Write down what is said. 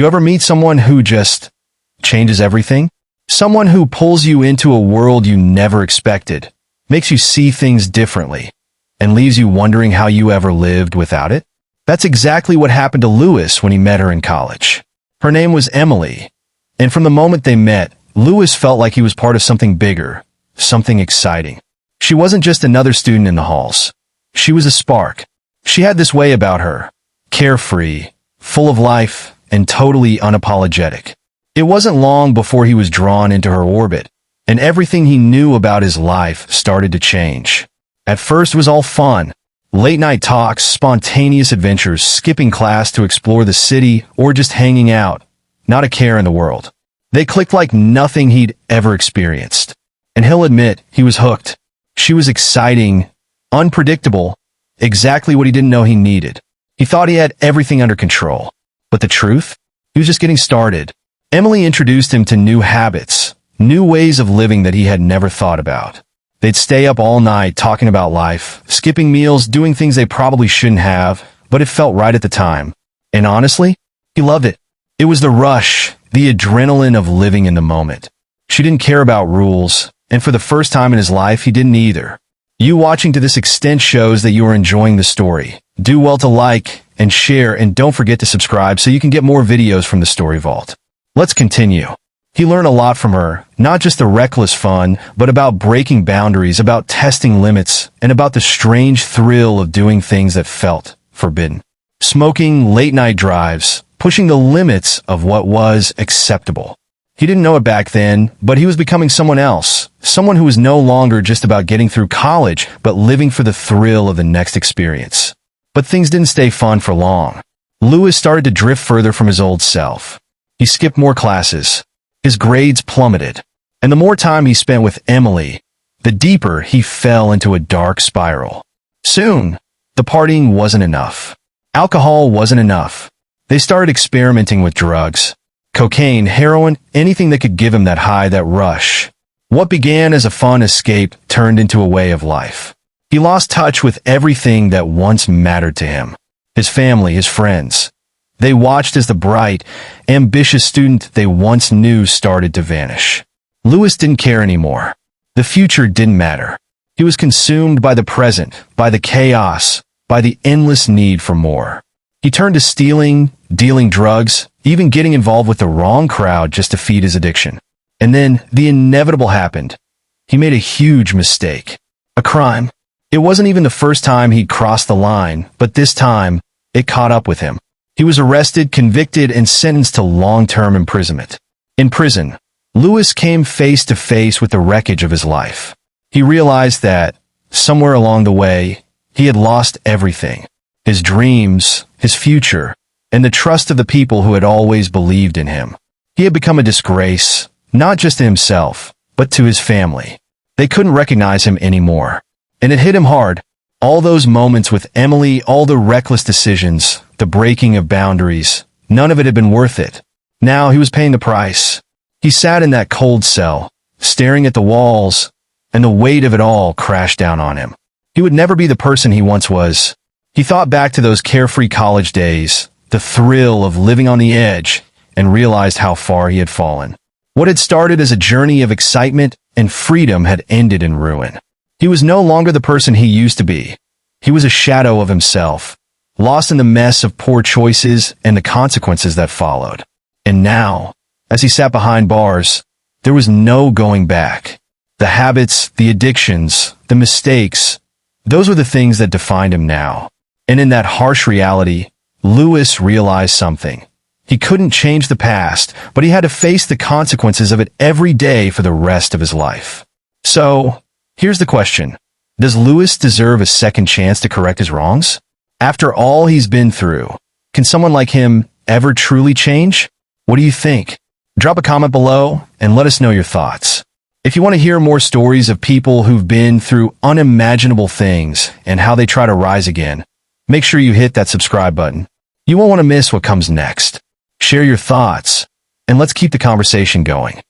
You ever meet someone who just changes everything? Someone who pulls you into a world you never expected, makes you see things differently, and leaves you wondering how you ever lived without it? That's exactly what happened to Lewis when he met her in college. Her name was Emily, and from the moment they met, Lewis felt like he was part of something bigger, something exciting. She wasn't just another student in the halls. She was a spark. She had this way about her, carefree, full of life, and totally unapologetic. It wasn't long before he was drawn into her orbit, and everything he knew about his life started to change. At first it was all fun. Late-night talks, spontaneous adventures, skipping class to explore the city, or just hanging out. Not a care in the world. They clicked like nothing he'd ever experienced. And he'll admit, he was hooked. She was exciting, unpredictable, exactly what he didn't know he needed. He thought he had everything under control. But the truth? He was just getting started. Emily introduced him to new habits, new ways of living that he had never thought about. They'd stay up all night talking about life, skipping meals, doing things they probably shouldn't have, but it felt right at the time. And honestly, he loved it. It was the rush, the adrenaline of living in the moment. She didn't care about rules, and for the first time in his life, he didn't either. You watching to this extent shows that you are enjoying the story. Do well to like and share, and don't forget to subscribe so you can get more videos from the Story Vault. Let's continue. He learned a lot from her, not just the reckless fun, but about breaking boundaries, about testing limits, and about the strange thrill of doing things that felt forbidden. Smoking, late-night drives, pushing the limits of what was acceptable. He didn't know it back then, but he was becoming someone else, someone who was no longer just about getting through college, but living for the thrill of the next experience. But things didn't stay fun for long. Lewis started to drift further from his old self. He skipped more classes. His grades plummeted. And the more time he spent with Emily, the deeper he fell into a dark spiral. Soon, the partying wasn't enough. Alcohol wasn't enough. They started experimenting with drugs. Cocaine, heroin, anything that could give him that high, that rush. What began as a fun escape turned into a way of life. He lost touch with everything that once mattered to him. His family, his friends. They watched as the bright, ambitious student they once knew started to vanish. Lewis didn't care anymore. The future didn't matter. He was consumed by the present, by the chaos, by the endless need for more. He turned to stealing, dealing drugs, even getting involved with the wrong crowd just to feed his addiction. And then the inevitable happened. He made a huge mistake. A crime. It wasn't even the first time he'd crossed the line, but this time, it caught up with him. He was arrested, convicted, and sentenced to long-term imprisonment. In prison, Lewis came face to face with the wreckage of his life. He realized that, somewhere along the way, he had lost everything. His dreams, his future, and the trust of the people who had always believed in him. He had become a disgrace, not just to himself, but to his family. They couldn't recognize him anymore. And it hit him hard. All those moments with Emily, all the reckless decisions, the breaking of boundaries, none of it had been worth it. Now he was paying the price. He sat in that cold cell, staring at the walls, and the weight of it all crashed down on him. He would never be the person he once was. He thought back to those carefree college days, the thrill of living on the edge, and realized how far he had fallen. What had started as a journey of excitement and freedom had ended in ruin. He was no longer the person he used to be. He was a shadow of himself, lost in the mess of poor choices and the consequences that followed. And now, as he sat behind bars, there was no going back. The habits, the addictions, the mistakes, those were the things that defined him now. And in that harsh reality, Lewis realized something. He couldn't change the past, but he had to face the consequences of it every day for the rest of his life. So, here's the question. Does Lewis deserve a second chance to correct his wrongs? After all he's been through, can someone like him ever truly change? What do you think? Drop a comment below and let us know your thoughts. If you want to hear more stories of people who've been through unimaginable things and how they try to rise again, make sure you hit that subscribe button. You won't want to miss what comes next. Share your thoughts, and let's keep the conversation going.